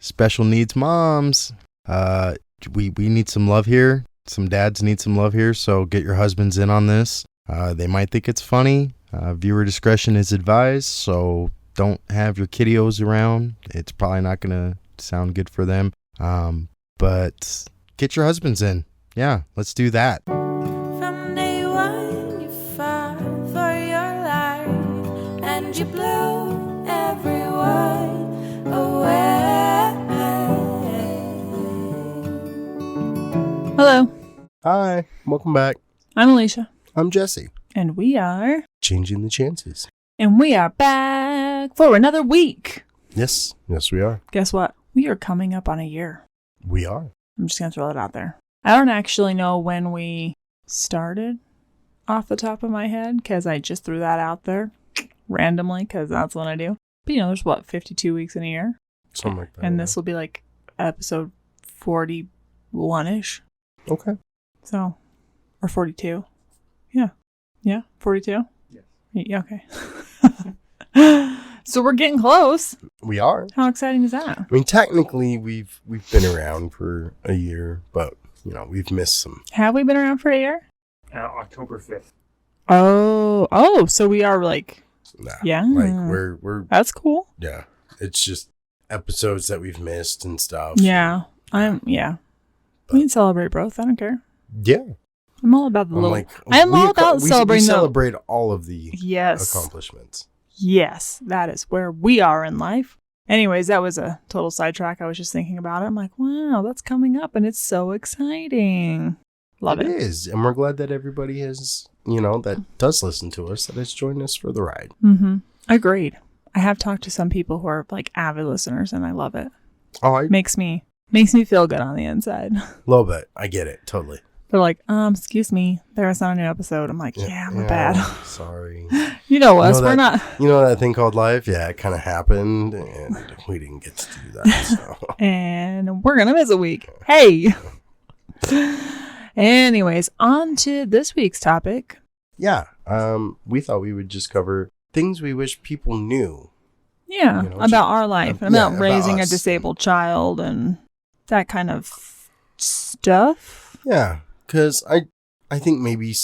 special needs moms. We need some love here. Some dads need some love here, so get your husbands in on this. They might think it's funny. Viewer discretion is advised, so don't have your kiddios around. It's probably not going to sound good for them. But get your husbands in. Yeah, let's do that. From day one, you fought for your life, and you blew everyone away. Hello, Hi, welcome back. I'm Alisha. I'm Jesse. And we are. Changing the chances. And we are back for another week. Yes, we are. Guess what? We are coming up on a year. We are. I'm just going to throw it out there. I don't actually know when we started off the top of my head because I just threw that out there randomly because that's what I do. But there's 52 weeks in a year? Something like that. And this will be like episode 41-ish. Okay. So, or 42. Yeah, 42? Yes. Yeah, okay. So we're getting close. We are. How exciting is that? I mean, technically, we've been around for a year, but, we've missed some. Have we been around for a year? October 5th. Oh, so we are like, yeah. Like, we're That's cool. yeah. It's just episodes that we've missed and stuff. Yeah. We can celebrate both. I don't care. Yeah. I'm all about the I'm little. like, I'm all about celebrating. We celebrate all of the Yes. accomplishments. Yes, that is where we are in life. Anyways, that was a total sidetrack. I was just thinking about it. I'm like, wow, that's coming up and it's so exciting. Love it. It is. And we're glad that everybody has, that does listen to us, that has joined us for the ride. Mm-hmm. Agreed. I have talked to some people who are like avid listeners and I love it. Oh, Makes me feel good on the inside. A little bit. I get it. Totally. They're like, excuse me, there was not a new episode. I'm like, yeah, my bad. Sorry. You know us, we're not. You know that thing called life? Yeah, it kind of happened, and we didn't get to do that. So. And we're going to miss a week. Hey. Anyways, on to this week's topic. Yeah, we thought we would just cover things we wish people knew. Yeah, about our life and about raising about a us. disabled child and that kind of stuff. Yeah, because I think maybe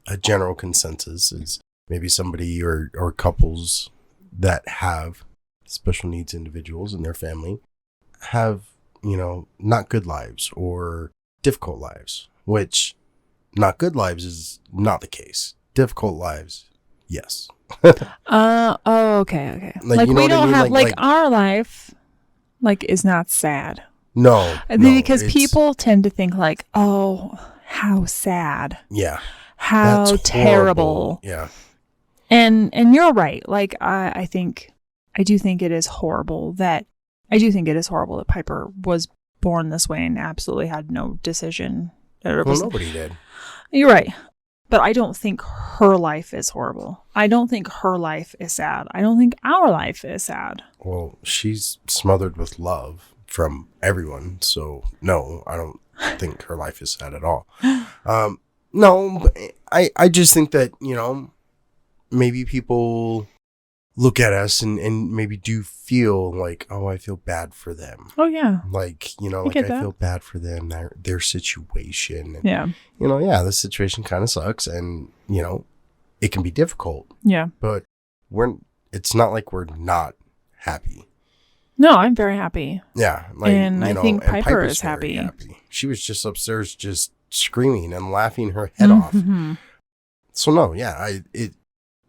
a general consensus is maybe somebody or couples that have special needs individuals in their family have, not good lives or difficult lives, which not good lives is not the case. Difficult lives, yes. Okay. Like we don't have like our life is not sad. No, because people tend to think like, oh, how sad. Yeah. How That's terrible. Horrible. Yeah. And you're right. Like I do think it is horrible that Piper was born this way and absolutely had no decision. Well, nobody did. You're right. But I don't think her life is horrible. I don't think her life is sad. I don't think our life is sad. Well, she's smothered with love from everyone. So, no, I don't think her life is sad at all. No, but I just think that, maybe people look at us and maybe do feel like, oh, I feel bad for them. Oh, yeah. Like, I feel bad for them, their situation. And, yeah. The situation kind of sucks and, it can be difficult. Yeah. But it's not like we're not happy. No, I'm very happy. Yeah. And I think Piper is happy. She was just upstairs just screaming and laughing her head off. So no, yeah,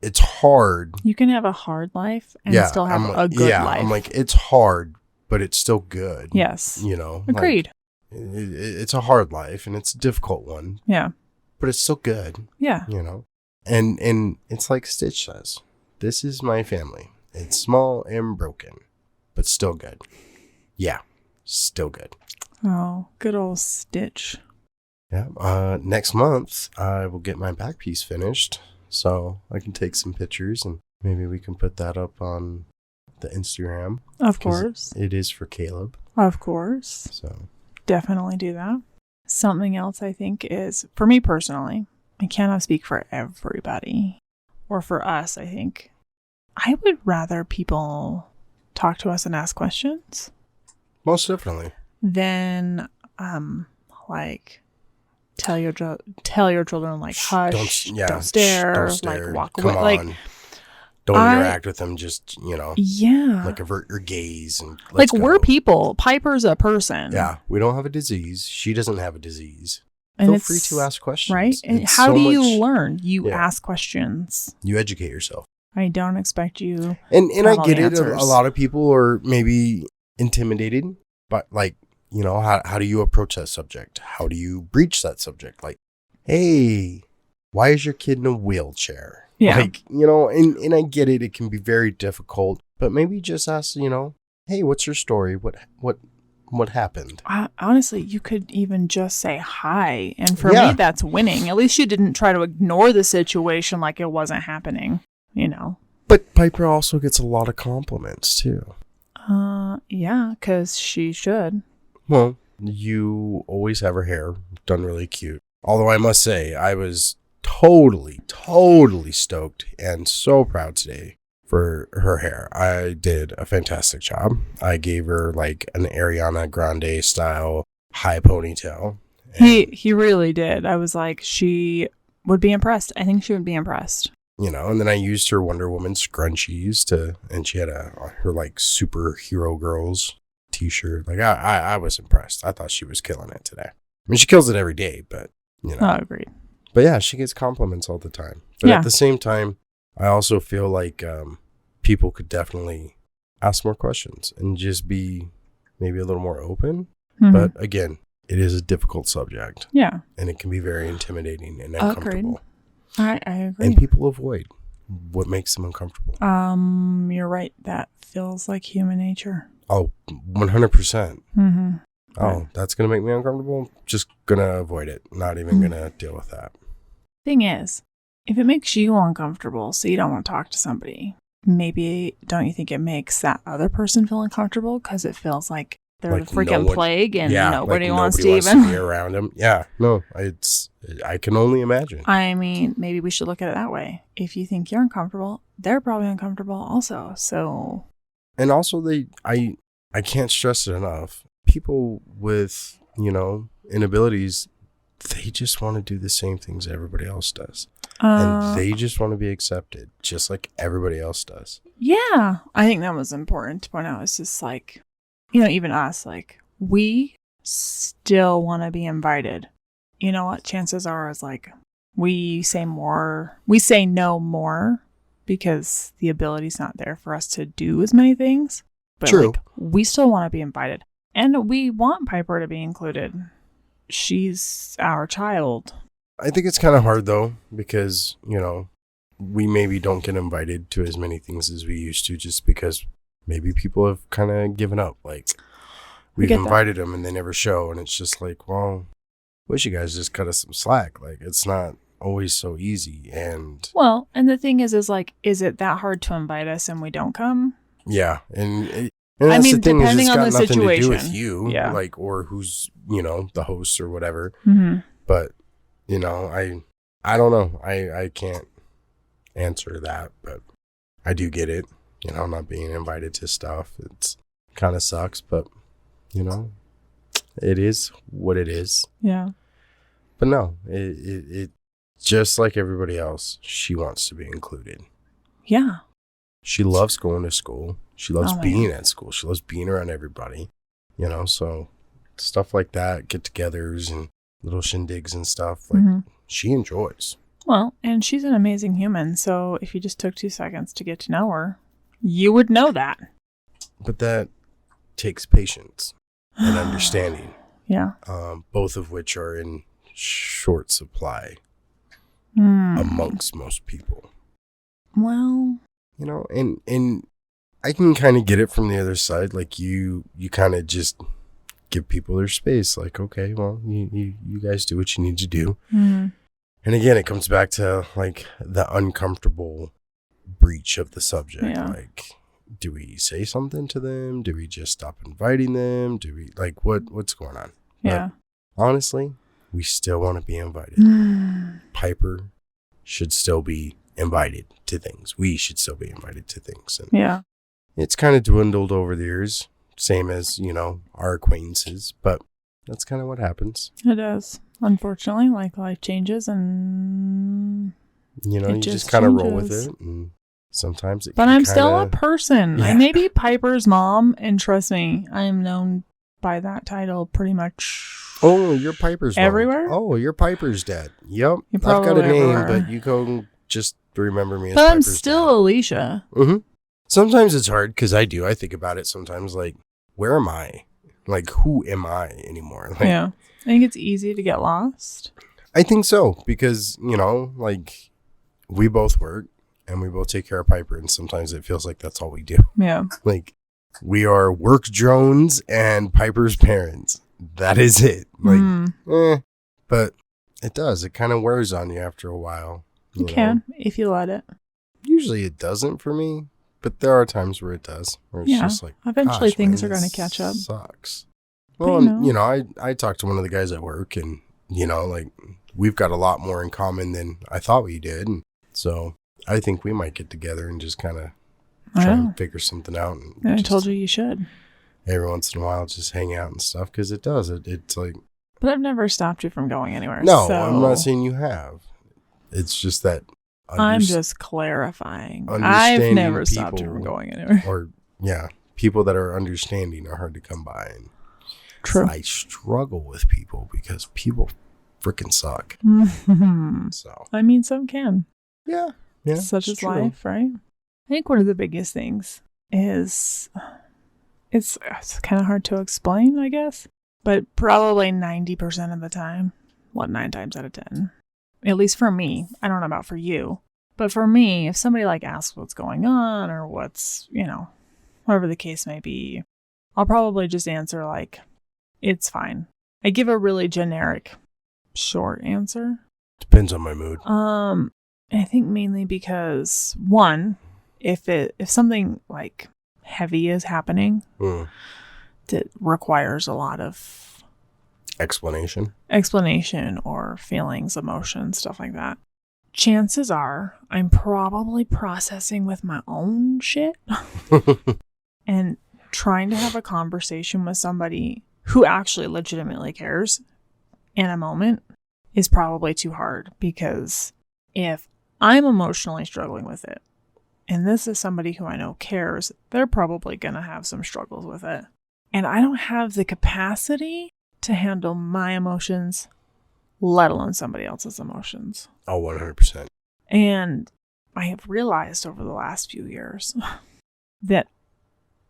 it's hard. You can have a hard life and still have a good life. I'm like, it's hard, but it's still good. Yes. Agreed. It's a hard life and it's a difficult one. Yeah. But it's still good. Yeah. And it's like Stitch says, this is my family. It's small and broken, but still good. Yeah. Still good. Oh, good old Stitch. Yeah. Next month, I will get my back piece finished. So I can take some pictures and maybe we can put that up on the Instagram. Of course. It is for Caleb. Of course. So definitely do that. Something else I think is, for me personally, I cannot speak for everybody or for us, I think. I would rather people talk to us and ask questions. Most definitely. then like tell your children like hush, don't stare, like walk Come away. on. Like don't interact with them. Just, yeah, like avert your gaze and like let's go. we're people. Piper's a person. Yeah, we don't have a disease. She doesn't have a disease. And Feel it's free to ask questions. right. And It's how so do you much- learn? You Yeah. ask questions. You educate yourself. I don't expect you. And have I all get the it. answers. A lot of people are maybe intimidated, but like, how do you approach that subject? How do you breach that subject? Like, hey, why is your kid in a wheelchair? Yeah. Like, and I get it. It can be very difficult, but maybe just ask, hey, what's your story? What happened? Honestly, you could even just say hi. And for Yeah. me, that's winning. At least you didn't try to ignore the situation like it wasn't happening, But Piper also gets a lot of compliments too. Yeah, because she should. Well, you always have her hair done really cute. Although I must say, I was totally stoked and so proud today for her hair. I did a fantastic job. I gave her like an Ariana Grande style high ponytail. He really did. I was like, she would be impressed. I think she would be impressed. And then I used her Wonder Woman scrunchies and she had her like superhero girls t-shirt. Like I was impressed. I thought she was killing it today. I mean, she kills it every day, but Oh, agreed. But yeah, she gets compliments all the time. But Yeah. at the same time, I also feel like people could definitely ask more questions and just be maybe a little more open. Mhm. But again, it is a difficult subject Yeah, and it can be very intimidating and Agreed. uncomfortable. I agree. And people avoid what makes them uncomfortable. You're right. That feels like human nature. Oh, 100%. Mm-hmm. Oh, that's going to make me uncomfortable? Just going to avoid it. Not even going to deal with that. Thing is, if it makes you uncomfortable, so you don't want to talk to somebody, maybe don't you think it makes that other person feel uncomfortable because it feels like they're Like the freaking plague and nobody wants to nobody even. be around him. Yeah, no, I can only imagine. I mean, maybe we should look at it that way. If you think you're uncomfortable, they're probably uncomfortable also. So, And also, I can't stress it enough. People with inabilities, they just want to do the same things everybody else does, and they just want to be accepted, just like everybody else does. yeah, I think that was important to point out. It's just like, even us, like we still want to be invited. You know what? Chances are is like we say no more because the ability's not there for us to do as many things. But True. like, we still want to be invited. And we want Piper to be included. She's our child. I think it's kind of hard though, because we maybe don't get invited to as many things as we used to, just because maybe people have kind of given up. Like we've invited them and they never show, and it's just like, well, wish you guys just cut us some slack. Like it's not always so easy. And Well, and the thing is like, is it that hard to invite us and we don't come? yeah, and that's mean, the thing, is depending it's on got the nothing to do with situation. you, Yeah. like, or who's the host or whatever. Mm-hmm. But I don't know. I can't answer that, but I do get it. Not being invited to stuff. It's kind of sucks, but it is what it is. Yeah. But no, it just like everybody else, she wants to be included. Yeah. She loves going to school. She loves my being at school. She loves being around everybody. So stuff like that, get-togethers and little shindigs and stuff, like Mhm. she enjoys. Well, and she's an amazing human. So if you just took 2 seconds to get to know her, you would know that. But that takes patience and understanding, Yeah. both of which are in short supply Mm. amongst most people. Well, And I can kind of get it from the other side. Like you kind of just give people their space. Like, okay, well, you guys do what you need to do. mm. And again, it comes back to like the uncomfortable breach of the subject. Yeah. Like, do we say something to them? Do we just stop inviting them? Do we like what's going on? Yeah. But honestly, we still want to be invited. Mm. Piper should still be invited to things. We should still be invited to things. And Yeah. it's kind of dwindled over the years same as, our acquaintances, but that's kind of what happens. It does. Unfortunately, like life changes and You just kind of roll with it, and sometimes it But can I'm still a person. Yeah. I may be Piper's mom, and trust me, I am known by that title pretty much. Oh, you're Piper's mom. Everywhere? Oh, you're Piper's dad. Yep. You're I've got a probably name, everywhere. but you go just remember me as But I'm Piper's still dad. Alicia. Mm-hmm. Sometimes it's hard because I think about it sometimes, like, where am I? Like, who am I anymore? Like, Yeah. I think it's easy to get lost. I think so because, like, we both work and we both take care of Piper, and sometimes it feels like that's all we do. Yeah. Like, we are work drones and Piper's parents. That is it. Like, but it does. It kind of wears on you after a while. You can, if you let it. Usually it doesn't for me, but there are times where it does. Where it's just like, eventually gosh, things man, are going this to catch up. Sucks. But, Well, I talked to one of the guys at work, and, like, we've got a lot more in common than I thought we did. And so I think we might get together and just kind of try and figure something out. And I told you should. Every once in a while, just hang out and stuff, because it does. It's like... But I've never stopped you from going anywhere. No, so I'm not saying you have. It's just that... I'm just clarifying. I've never stopped you from going anywhere. Or, people that are understanding are hard to come by. And True. I struggle with people because people freaking suck. So, I mean, some can. yeah. Such is true. life, right? I think one of the biggest things is it's kind of hard to explain, I guess, but probably 90% of the time, 9 times out of 10, at least for me, I don't know about for you, but for me, if somebody like asks what's going on or what's, whatever the case may be, I'll probably just answer like, it's fine. I give a really generic, short answer. Depends on my mood. I think mainly because, one, if something like heavy is happening that requires a lot of explanation or feelings, emotions, stuff like that, chances are I'm probably processing with my own shit and trying to have a conversation with somebody who actually legitimately cares in a moment is probably too hard, because if I'm emotionally struggling with it, and this is somebody who I know cares, they're probably going to have some struggles with it. And I don't have the capacity to handle my emotions, let alone somebody else's emotions. Oh, 100%. And I have realized over the last few years that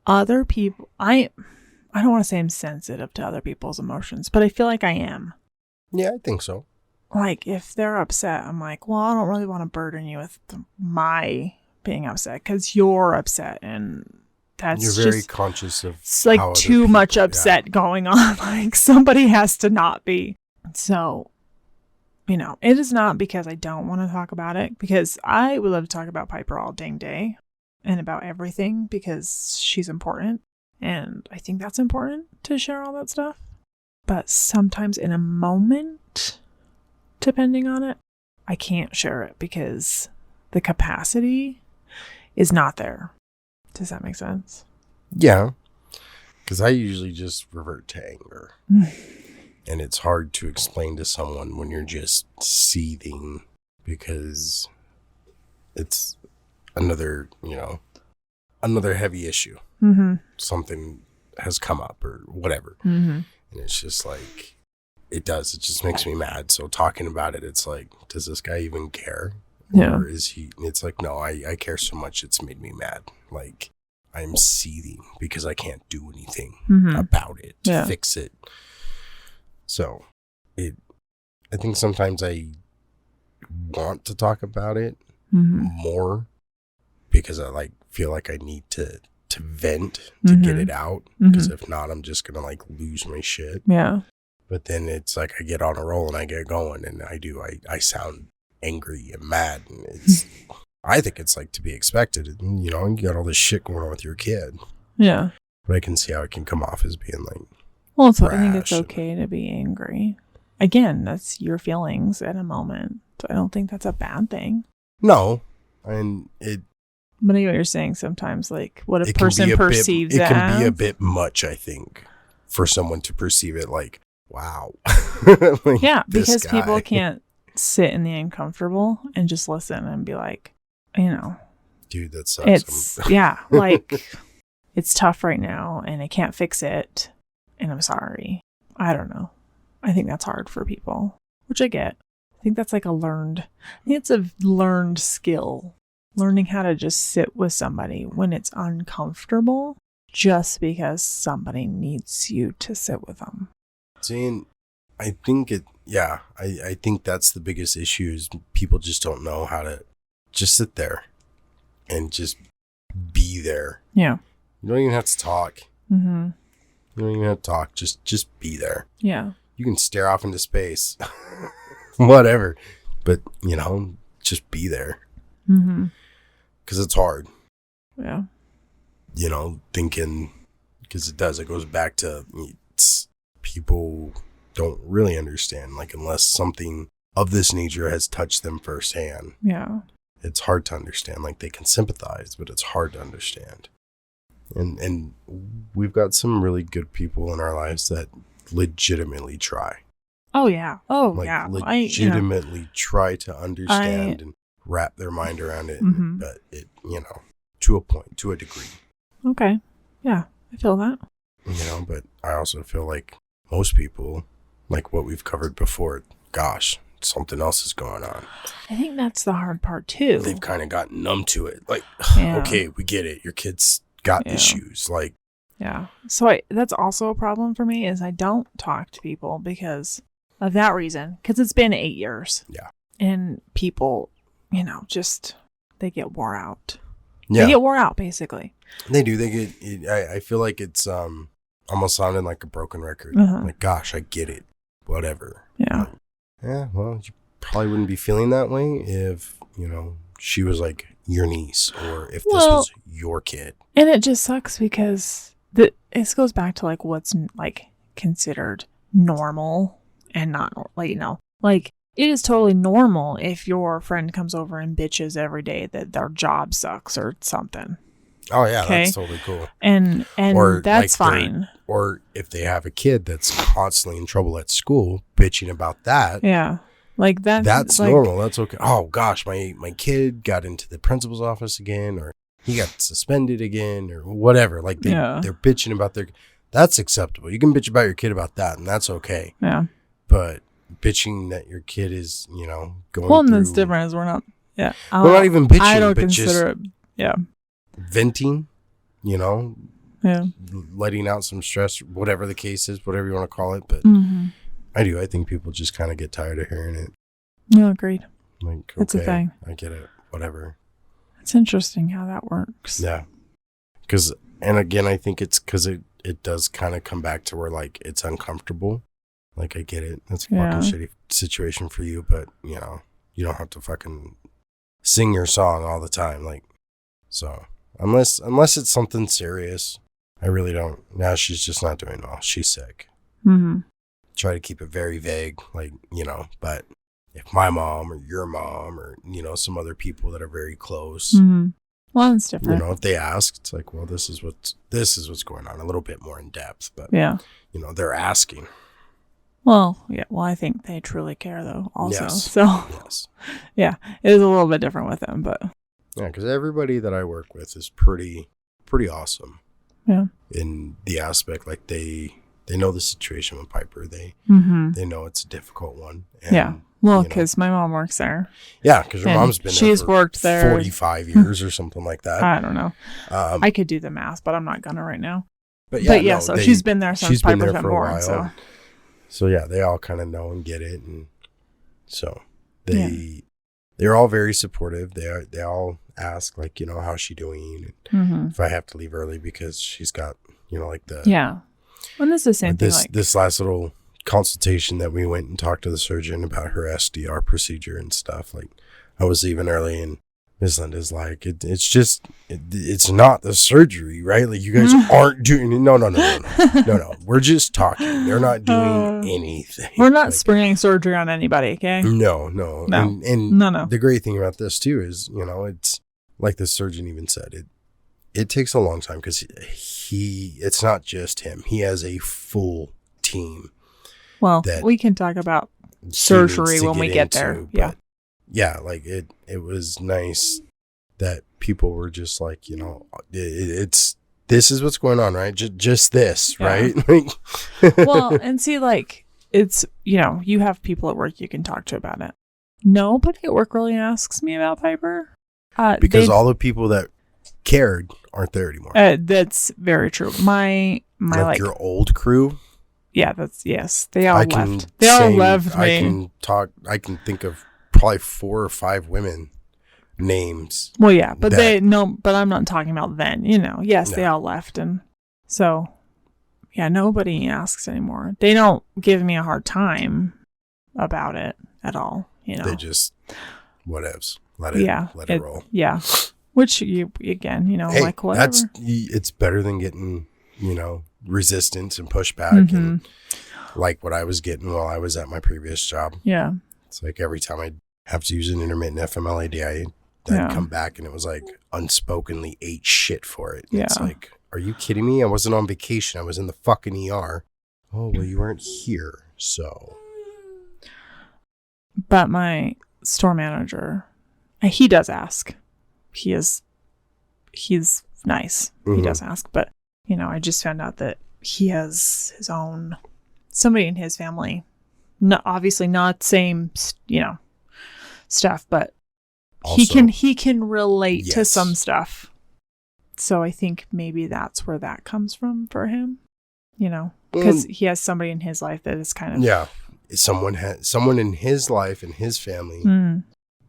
other people, I don't want to say I'm sensitive to other people's emotions, but I feel like I am. Yeah, I think so. Like, if they're upset, I'm like, well, I don't really want to burden you with my being upset because you're upset, and that's you're very conscious of it's like how too much upset going on. Like, somebody has to not be. So, it is not because I don't want to talk about it, because I would love to talk about Piper all dang day and about everything, because she's important, and I think that's important to share all that stuff. But sometimes in a moment, depending on it, I can't share it because the capacity is not there. Does that make sense? Yeah, because I usually just revert to anger. And it's hard to explain to someone when you're just seething, because it's another heavy issue. Mm-hmm. Something has come up or whatever. Mm-hmm. And it's just like, it just makes me mad. So talking about it, it's like, does this guy even care? Yeah. Or is he, it's like, no, I care so much, it's made me mad. Like, I'm seething because I can't do anything about it to fix it. So I think sometimes I want to talk about it more because I feel like I need to vent to get it out, because if not, I'm just gonna lose my shit. Yeah. But then it's like I get on a roll and I get going, and I sound angry and mad, and it's I think it's to be expected. You got all this shit going on with your kid. Yeah. But I can see how it can come off as being well, I think it's brash okay to be angry. Again, that's your feelings at a moment. I don't think that's a bad thing. No, and But I know what you're saying sometimes, like what a it can person be perceives bit, it it can be a as. bit much, I think, for someone to perceive it like, wow. Like, Yeah, this because guy. people can't sit in the uncomfortable and just listen and be like, Dude, that sucks. it's, yeah, like, it's tough right now and I can't fix it and I'm sorry. I don't know. I think that's hard for people, which I get. I think that's like it's a learned skill. Learning how to just sit with somebody when it's uncomfortable just because somebody needs you to sit with them. Seeing, I think I think that's the biggest issue is people just don't know how to just sit there and just be there. Yeah. You don't even have to talk. Mm-hmm. You don't even have to talk. Just be there. Yeah. You can stare off into space, whatever, but just be there. Mm-hmm. Because it's hard. Yeah. Thinking, because it goes back to people don't really understand, like, unless something of this nature has touched them firsthand. Yeah. It's hard to understand. Like, they can sympathize, but it's hard to understand. And we've got some really good people in our lives that legitimately try. Oh, yeah. Oh, Like, yeah. legitimately try to understand and wrap their mind around it. Mm-hmm. But it, to a point, to a degree. Okay. Yeah. I feel that. But I also feel like most people, like what we've covered before, gosh, something else is going on. I think that's the hard part, too. They've kind of gotten numb to it. Like, Yeah. okay, we get it. Your kid's got Yeah. issues. Like, Yeah. So that's also a problem for me is I don't talk to people because of that reason. Because it's been 8 years. Yeah. And people, just, they get wore out. yeah, They get wore out, basically. they do. They get, I feel like it's almost sounding like a broken record. Uh-huh. Like, gosh, I get it. Whatever. Yeah. Like, yeah, well, you probably wouldn't be feeling that way if, she was like your niece or if this was your kid. And it just sucks because it goes back to like what's like considered normal and not like it is totally normal if your friend comes over and bitches every day that their job sucks or something. Oh yeah, Okay. that's totally cool. And Or, that's like, fine. Or if they have a kid that's constantly in trouble at school, bitching about that. Yeah. Like That's like, normal. That's okay. Oh gosh, my kid got into the principal's office again, or he got suspended again, or whatever. Like they're bitching about that's acceptable. You can bitch about your kid about that, and that's okay. Yeah. But bitching that your kid is, going Well, and through, that's different as we're not. Yeah. we're not even bitching. I don't but consider just it. Yeah. venting. Yeah. Letting out some stress, whatever the case is, whatever you want to call it. But Mm-hmm. I think people just kind of get tired of hearing it. No, agreed. Like, It's a okay, thing. I get it. Whatever. It's interesting how that works. Yeah. And again, I think it's because it does kind of come back to where, like, it's uncomfortable. Like, I get it. That's a fucking shitty situation for you, but, you don't have to fucking sing your song all the time. Like, so, unless it's something serious, I really don't. Now she's just not doing well. She's sick. Mm-hmm. Try to keep it very vague, like, but if my mom or your mom or, some other people that are very close, Mm-hmm. Well, it's different. if they ask, it's like, well, this is what's going on, a little bit more in depth, but Yeah. They're asking. Well, yeah. Well, I think they truly care, though, also. Yes. So, Yes. yeah, it is a little bit different with them, but Yeah, because everybody that I work with is pretty awesome. yeah. In the aspect, like, they know the situation with Piper. They know it's a difficult one. And, Yeah. Well, because my mom works there. Yeah, because your And mom's been she's there for worked there 45 years or something like that. I don't know. Um, I could do the math, but I'm not gonna right now. but Yeah, yeah, no, so she's been there since she's been Piper's there been for a born. while. So yeah, they all kind of know and get it, and so they're all very supportive. They all ask, like, how's she doing? And if I have to leave early because she's got like the Yeah. And this is the same thing. this last little consultation that we went and talked to the surgeon about her SDR procedure and stuff. Like, I was leaving early, and Miss Linda's like, it's not the surgery, right? Like, you guys aren't doing it. No. We're just talking. They're not doing anything. We're not like, springing surgery on anybody, okay? No. No. And No. the great thing about this too is, like the surgeon even said, it takes a long time because it's not just him. He has a full team. Well, that we can talk about he surgery needs to when we get there. but Yeah. Yeah, like it was nice that people were just like, you know, this is what's going on, right? Just this, Yeah. right? Well, and see, like, it's, you know, you have people at work you can talk to about it. Nobody at work really asks me about Piper. Because all the people that cared aren't there anymore. That's very true. My like your old crew. Yeah, yes. They all left. I can think of probably 4 or 5 women names. Well, yeah, but but I'm not talking about then, you know. Yes, they all left, and so yeah, nobody asks anymore. They don't give me a hard time about it at all, you know. They just whatevs. Let it roll. Yeah. Which again, you know, hey, like whatever. It's better than getting, you know, resistance and pushback and like what I was getting while I was at my previous job. Yeah. It's like every time I have to use an intermittent FMLAD, I'd come back and it was like unspokenly ate shit for it. Yeah. It's like, are you kidding me? I wasn't on vacation. I was in the fucking ER. Oh, well, you weren't here, so. But my store manager, he does ask. He's nice. He does ask, but you know, I just found out that he has his own somebody in his family. Obviously not same, you know, stuff, but also, he can relate to some stuff. So I think maybe that's where that comes from for him, you know, because he has somebody in his life that is kind of someone in his life and his family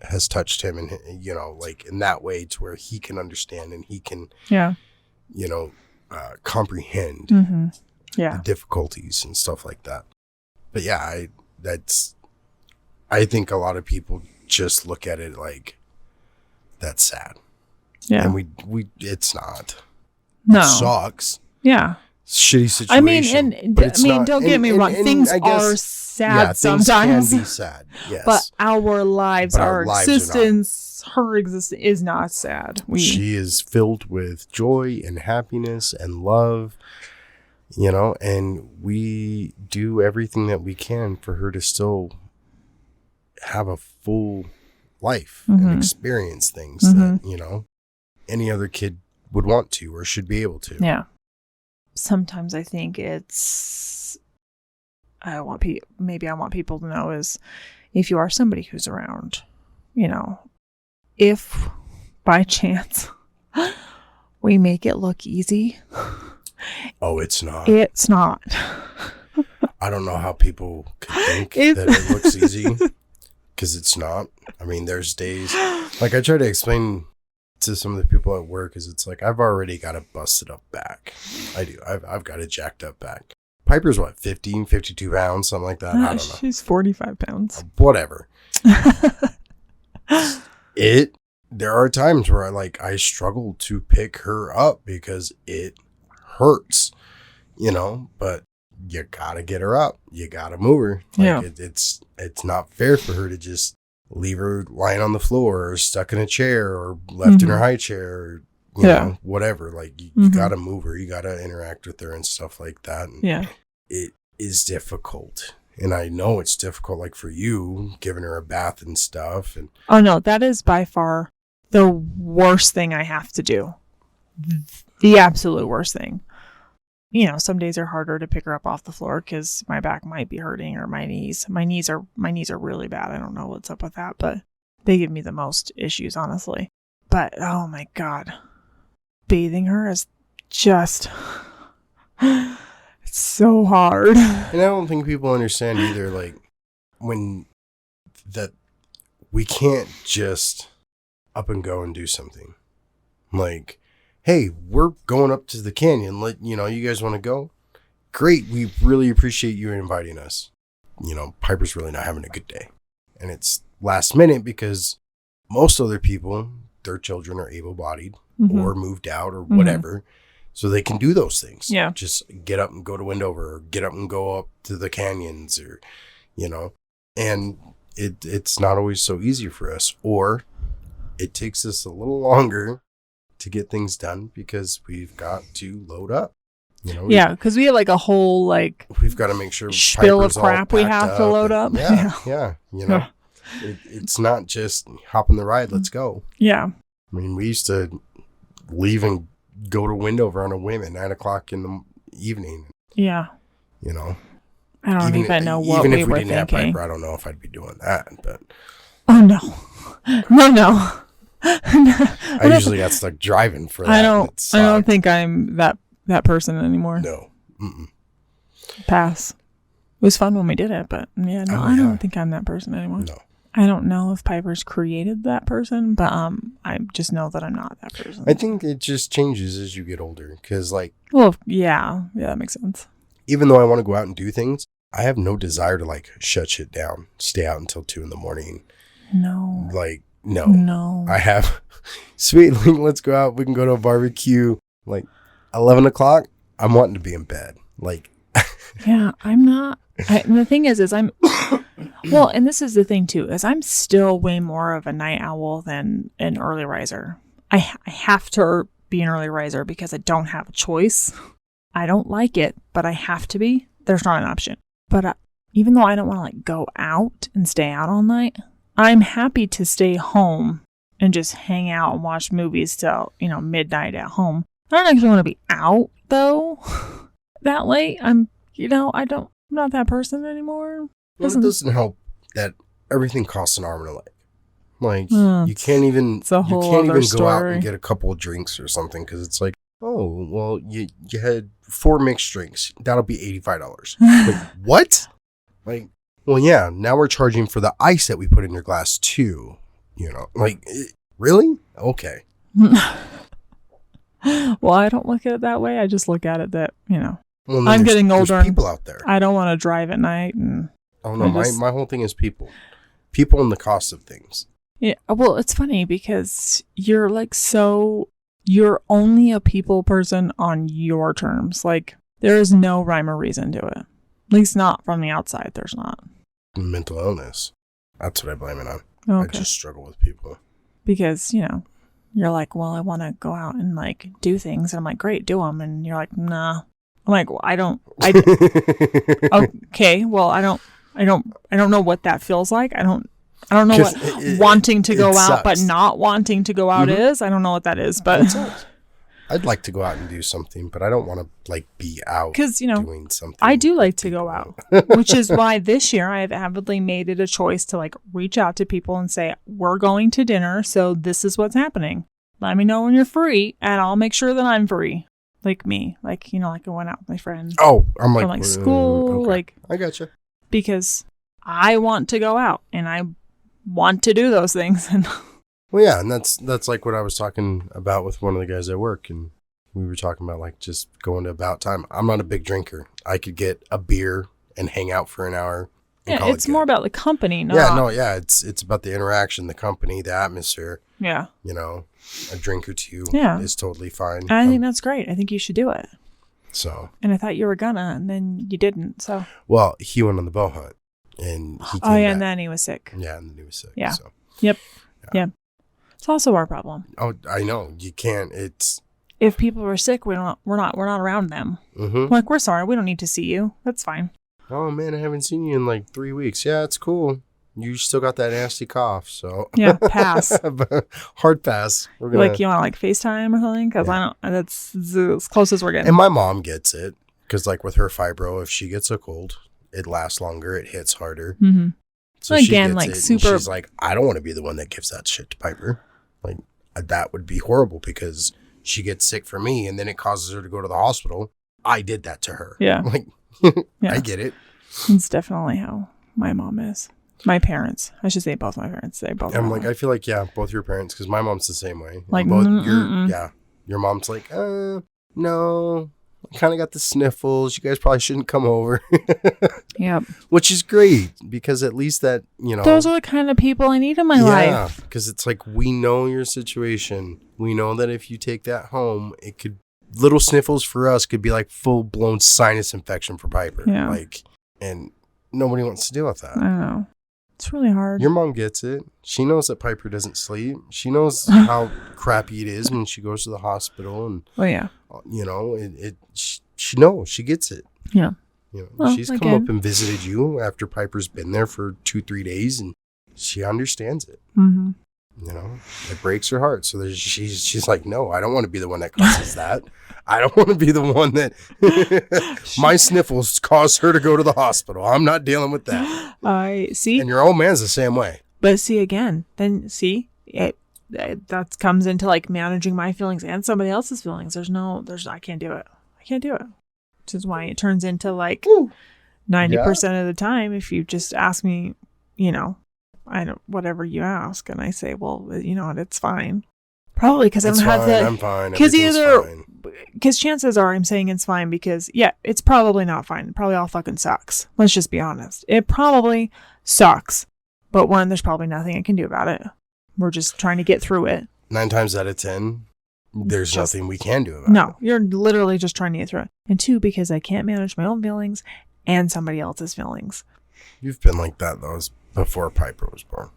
has touched him, and you know, like in that way to where he can understand and he can you know, comprehend the difficulties and stuff like that. But yeah, I think a lot of people just look at it like that's sad. Yeah. And we it's not. No. It sucks. Yeah. Shitty situation. I mean, don't get me wrong. Things are sad sometimes. Things can be sad. Yes. But our lives, our existence, her existence is not sad. She is filled with joy and happiness and love, you know, and we do everything that we can for her to still have a full life and experience things that, you know, any other kid would want to or should be able to. Yeah. Sometimes I think I want people to know is if you are somebody who's around, you know, if by chance we make it look easy. Oh, it's not. It's not. I don't know how people could think that it looks easy because it's not. I mean, there's days like I try to explain to some of the people at work is it's like I've already got a busted up back. I do. I've got a jacked up back. Piper's what, 52 pounds, something like that. I don't know. She's 45 pounds. Whatever. There are times where I struggle to pick her up because it hurts, you know, but you gotta get her up. You gotta move her. It's not fair for her to just leave her lying on the floor or stuck in a chair or left in her high chair or, you know, whatever. Like, you gotta move her. You gotta interact with her and stuff like that. And it is difficult. And I know it's difficult, like for you, giving her a bath and stuff. And oh, no, that is by far the worst thing I have to do. The absolute worst thing. You know, some days are harder to pick her up off the floor because my back might be hurting or my knees. My knees are really bad. I don't know what's up with that, but they give me the most issues, honestly. But oh my God, bathing her is just it's so hard. And I don't think people understand either, like when that we can't just up and go and do something. Like, hey, we're going up to the canyon. You guys want to go? Great. We really appreciate you inviting us. You know, Piper's really not having a good day. And it's last minute because most other people, their children are able-bodied or moved out or whatever. So they can do those things. Yeah. Just get up and go to Wendover or get up and go up to the canyons or, you know, and it's not always so easy for us. Or it takes us a little longer to get things done because we've got to load up. You know, Yeah, because we have like a whole like we've got to make sure spill of Piper's all crap we packed have to load up. Yeah. You know, it's not just hop on the ride, let's go. Yeah. I mean, we used to leave and go to Windover on a whim at 9:00 in the evening. Yeah. You know, I don't even know what even we if were we didn't have thinking. Piper, I don't know if I'd be doing that. But Oh no, no. I usually got stuck driving for that. I and it don't sucked. think I'm that person anymore. No. Mm-mm. Pass. It was fun when we did it, but yeah, no, Oh, I yeah. don't think I'm that person anymore. No. I don't know if Piper's created that person, but I just know that I'm not that person. I think it just changes as you get older. Because, like, Well, yeah, that makes sense. even though I want to go out and do things, I have no desire to, like, shut shit down, stay out until 2 a.m. No, Like, no. no. I have, sweet, like, let's go out. We can go to a barbecue. Like, 11 o'clock, I'm wanting to be in bed. Like, Yeah, I'm not. And the thing is I'm, well, and this is the thing too, is I'm still way more of a night owl than an early riser. I have to be an early riser because I don't have a choice. I don't like it, but I have to be. There's not an option. But even though I don't want to like go out and stay out all night, I'm happy to stay home and just hang out and watch movies till, midnight at home. I don't actually want to be out though that late. I'm not that person anymore. well, it doesn't help that everything costs an arm and a leg. Like, you It's can't even, a whole you can't other even go out story. and get a couple of drinks or something because it's like, oh, well, you had 4 mixed drinks. That'll be $85. Like, what? Like, well, yeah, now we're charging for the ice that we put in your glass too. Like, really? Okay. Well, I don't look at it that way. I just look at it that, Well, then I'm there's- getting there's older and people out there. I don't want to drive at night. And Oh, no, I just- my whole thing is people. People and the cost of things. yeah, well, it's funny because you're you're only a people person on your terms. Like, there is no rhyme or reason to it. At least not from the outside. There's not. Mental illness. That's what I blame it on. Okay. I just struggle with people. Because, you're like, well, I want to go out and like do things. And I'm like, great, do them. And you're like, nah. I'm like, well, okay, well, I don't know what that feels like. I don't know 'Cause what wanting to go it out but sucks. not wanting to go out Mhm. is. I don't know what that is, It but sucks. I'd like to go out and do something, but I don't want to like be out because doing something. I do like with to go people. out, which is why this year I have avidly made it a choice to like reach out to people and say, we're going to dinner, so this is what's happening. Let me know when you're free, and I'll make sure that I'm free. Like me, like I went out with my friend Oh, I'm like, from like school, okay. like I gotcha. because I want to go out and I want to do those things. And Well, yeah, and that's like what I was talking about with one of the guys at work, and we were talking about like just going to about time. I'm not a big drinker. I could get a beer and hang out for an hour. And yeah, call it's it more good. about the company, not It's about the interaction, the company, the atmosphere. yeah. A drink or two Yeah. is totally fine. And I think that's great. I think you should do it. So. And I thought you were gonna, and then you didn't. So Well, he went on the bow hunt, and he came oh yeah, back. and then he was sick. Yeah, and then he was sick. Yeah. So. Yep. Yeah. It's also our problem. Oh, I know. You can't. It's. If people are sick, we're not around them. Mm-hmm. Like, we're sorry, we don't need to see you. That's fine. Oh man, I haven't seen you in like 3 weeks. Yeah, it's cool. You still got that nasty cough, so Yeah, pass. hard pass. We're gonna. Like, you want to like FaceTime or something? Because I don't. That's as close as we're getting. And my mom gets it because, like, with her fibro, if she gets a cold, it lasts longer. It hits harder. Mm-hmm. So Again, she gets like, it, and super- she's like, I don't want to be the one that gives that shit to Piper. Like, that would be horrible because she gets sick for me, and then it causes her to go to the hospital. I did that to her. Yeah. Like, Yeah. I get it. It's definitely how my mom is. My parents. I should say both my parents. They both. I'm are like, I feel like, yeah, both your parents, because my mom's the same way. Like, both mm-mm. your mom's like, no, I kind of got the sniffles. You guys probably shouldn't come over. Yep. Which is great because at least that, Those are the kind of people I need in my life. because it's like, we know your situation. We know that if you take that home, it could, little sniffles for us could be like full blown sinus infection for Piper. Yeah. Like, and nobody wants to deal with that. I don't know. It's really hard. Your mom gets it. She knows that Piper doesn't sleep. She knows how crappy it is when she goes to the hospital, and Oh yeah. you know, she knows. She gets it. Yeah. You know, Well, she's come again. up and visited you after Piper's been there for 2-3 days, and she understands it. Mm-hmm. You know, it breaks her heart. So she's like, no, I don't want to be the one that causes that. I don't want to be the one that my sniffles cause her to go to the hospital. I'm not dealing with that. I see. And your old man's the same way. But see again, then see it that comes into like managing my feelings and somebody else's feelings. I can't do it. Which is why it turns into like 90% of the time, if you just ask me, you know, whatever you ask, and I say, well, you know what, it's fine. Probably because I don't have the. I'm fine. Because chances are I'm saying it's fine because it's probably not fine. It probably all fucking sucks. Let's just be honest. It probably sucks. But one, there's probably nothing I can do about it. We're just trying to get through it. 9 times out of 10, there's nothing we can do about it. No, you're literally just trying to get through it. And 2, because I can't manage my own feelings and somebody else's feelings. You've been like that, though, before Piper was born.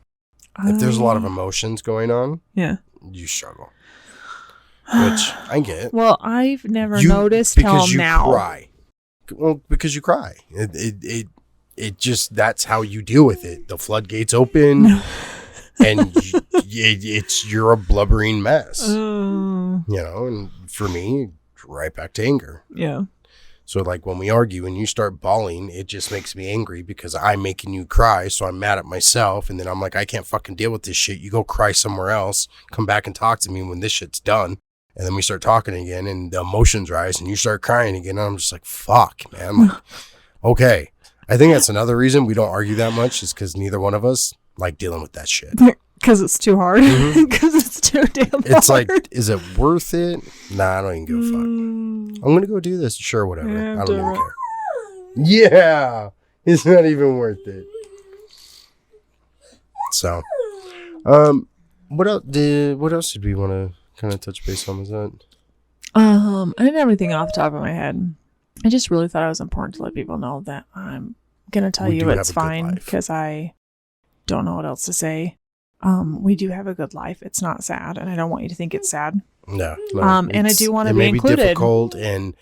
If there's a lot of emotions going on, you struggle. Which I get. Well, I've never noticed till now. Cry. Well, because you cry. It just, that's how you deal with it. The floodgates open, and you're a blubbering mess. You know, and for me, right back to anger. Yeah. So like when we argue and you start bawling, it just makes me angry because I'm making you cry. So I'm mad at myself. And then I'm like, I can't fucking deal with this shit. You go cry somewhere else. Come back and talk to me when this shit's done. And then we start talking again and the emotions rise and you start crying again. And I'm just like, fuck, man. Like, okay. I think that's another reason we don't argue that much is because neither one of us like dealing with that shit. Because it's too hard. Because it's too damn hard. It's like, is it worth it? Nah, I don't even give a fuck. I'm going to go do this. Sure, whatever. Yeah, I don't even care. Yeah. It's not even worth it. So, what else did we want to kind of touch base on? Was that? I didn't have anything off the top of my head. I just really thought it was important to let people know that I'm going to tell you it's fine because I don't know what else to say. We do have a good life. It's not sad, and I don't want you to think it's sad. No. And I do want to be included. It may be difficult, and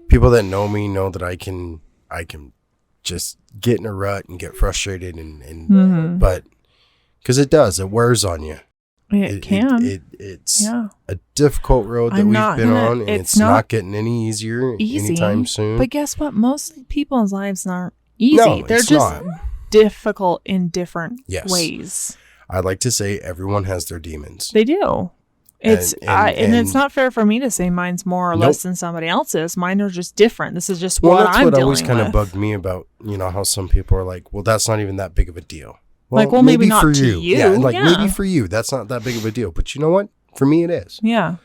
people that know me know that I can just get in a rut and get frustrated, and but because it wears on you. It can. It's a difficult road that we've been on, and it's not getting any easier anytime soon. But guess what? Most people's lives aren't easy. No, they're just difficult in different ways. I'd like to say everyone has their demons. They do. And it's not fair for me to say mine's more or less than somebody else's. Mine are just different. This is just what I'm dealing with. That's what always kind of bugged me about, you know, how some people are like, well, that's not even that big of a deal. Well, maybe not to you. Yeah, maybe for you, that's not that big of a deal. But you know what? For me, it is. Yeah.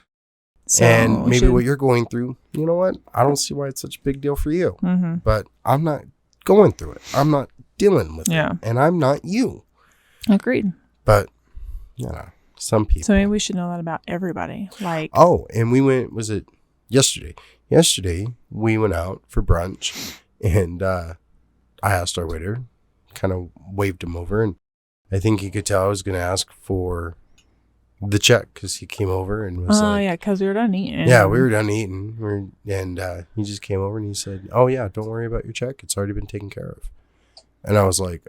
So and maybe what you're going through, you know what? I don't see why it's such a big deal for you. But I'm not going through it. I'm not dealing with it. And I'm not you. Agreed. But, you know, some people. So maybe we should know that about everybody. Like, and we went, was it yesterday? Yesterday, we went out for brunch, and I asked our waiter, kind of waved him over, and I think he could tell I was going to ask for the check because he came over and was like, yeah, because we were done eating. Yeah, we were done eating. And he just came over and he said, oh, yeah, don't worry about your check. It's already been taken care of. And I was like,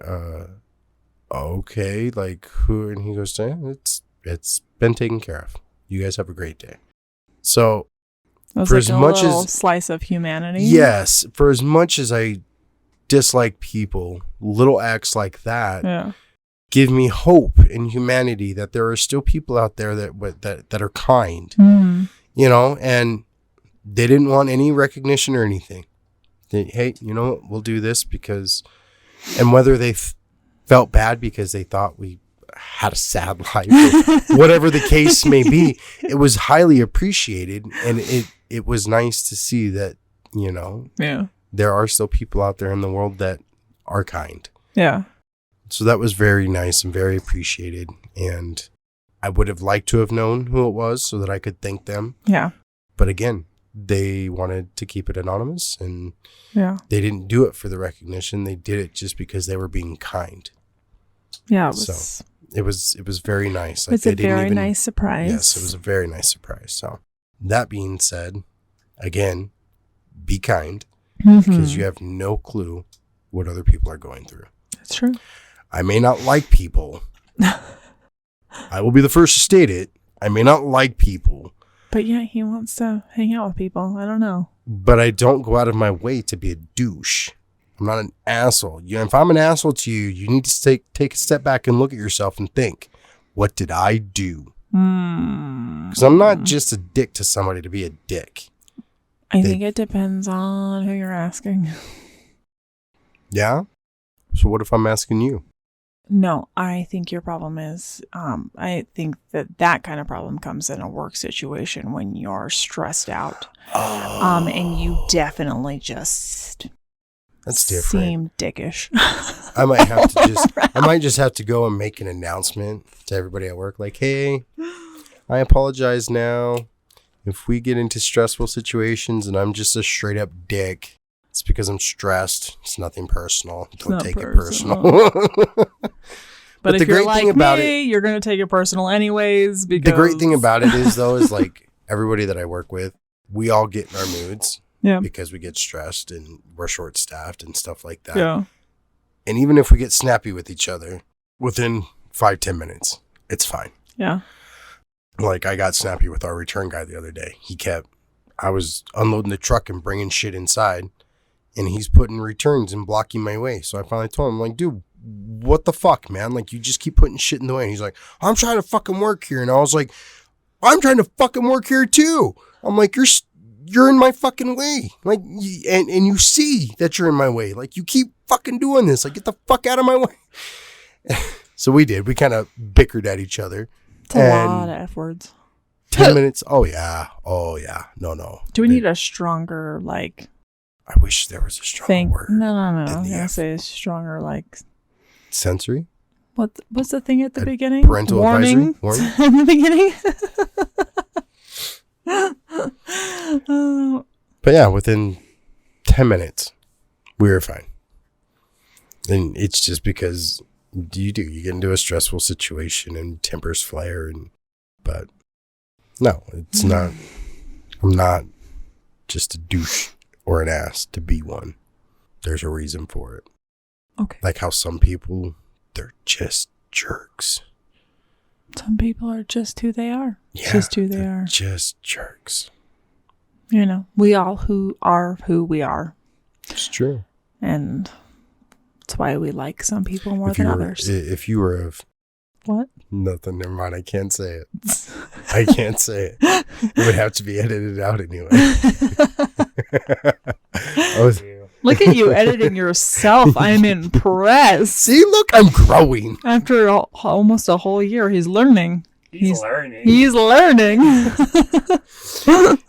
okay, like who? And he goes, it's been taken care of. You guys have a great day. So for as much as slice of humanity. Yes, for as much as I dislike people, little acts like that give me hope in humanity that there are still people out there that are kind. You know, and they didn't want any recognition or anything. Hey, you know what? We'll do this because, and whether they felt bad because they thought we had a sad life or whatever the case may be, it was highly appreciated, and it was nice to see that, you know, there are still people out there in the world that are kind. So that was very nice and very appreciated, and I would have liked to have known who it was so that I could thank them. But again, they wanted to keep it anonymous, and they didn't do it for the recognition. They did it just because they were being kind. Yeah, it was. It was very nice. It's a very nice surprise. Yes, it was a very nice surprise. So that being said, again, be kind because you have no clue what other people are going through. That's true. I may not like people. I will be the first to state it. I may not like people. But yeah, he wants to hang out with people. I don't know. But I don't go out of my way to be a douche. I'm not an asshole. If I'm an asshole to you, you need to take a step back and look at yourself and think, what did I do? Because I'm not just a dick to somebody to be a dick. I think it depends on who you're asking. Yeah? So what if I'm asking you? No, I think your problem is, I think that kind of problem comes in a work situation when you're stressed out. And you definitely just that's different. Seem dickish. I might just have to go and make an announcement to everybody at work, like, hey, I apologize now. If we get into stressful situations and I'm just a straight up dick, it's because I'm stressed. It's nothing personal. Don't take it personal. But if you're like me, you're going to take it personal anyways. Because the great thing about it is, though, is like everybody that I work with, we all get in our moods because we get stressed and we're short-staffed and stuff like that. Yeah. And even if we get snappy with each other, within 5-10 minutes, it's fine. Yeah. Like I got snappy with our return guy the other day. I was unloading the truck and bringing shit inside. And he's putting returns and blocking my way. So I finally told him, I'm like, dude, what the fuck, man? Like, you just keep putting shit in the way. And he's like, I'm trying to fucking work here. And I was like, I'm trying to fucking work here too. I'm like, you're in my fucking way. Like, and you see that you're in my way. Like, you keep fucking doing this. Like, get the fuck out of my way. So we did. We kind of bickered at each other. It's a lot of F words. 10 minutes. Oh, yeah. No. Do we need a stronger, like... I wish there was a stronger word. No. I was going to say a stronger, like... Sensory? What's the thing at the beginning? Parental Warning. Warning? In the beginning? But yeah, within 10 minutes, we were fine. And it's just because you get into a stressful situation and tempers flare. But no, it's not. I'm not just a douche or an ass to be one. There's a reason for it. Okay. Like how some people, they're just jerks. Some people are just who they are. Yeah, just who they are. Just jerks. You know, we all are who we are. It's true. And that's why we like some people more than others. If you were of... What? Nothing. Never mind. I can't say it. I can't say it. It would have to be edited out anyway. Look at you editing yourself. I'm impressed. See, look, I'm growing. After almost a whole year, he's learning. He's learning. He's learning.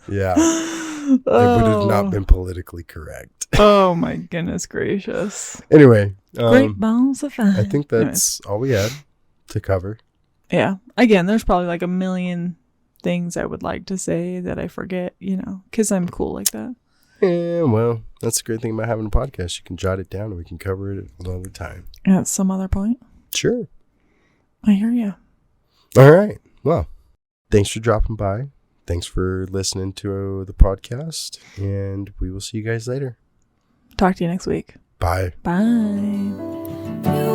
Yeah. It would have not been politically correct. Oh, my goodness gracious. Anyway. Great balls of fun. I think that's all we had to cover. Yeah. Again, there's probably like a million things I would like to say that I forget, because I'm cool like that. Yeah, well, that's the great thing about having a podcast. You can jot it down and we can cover it another time. At some other point. Sure. I hear you. All right. Well, thanks for dropping by. Thanks for listening to the podcast. And we will see you guys later. Talk to you next week. Bye. Bye.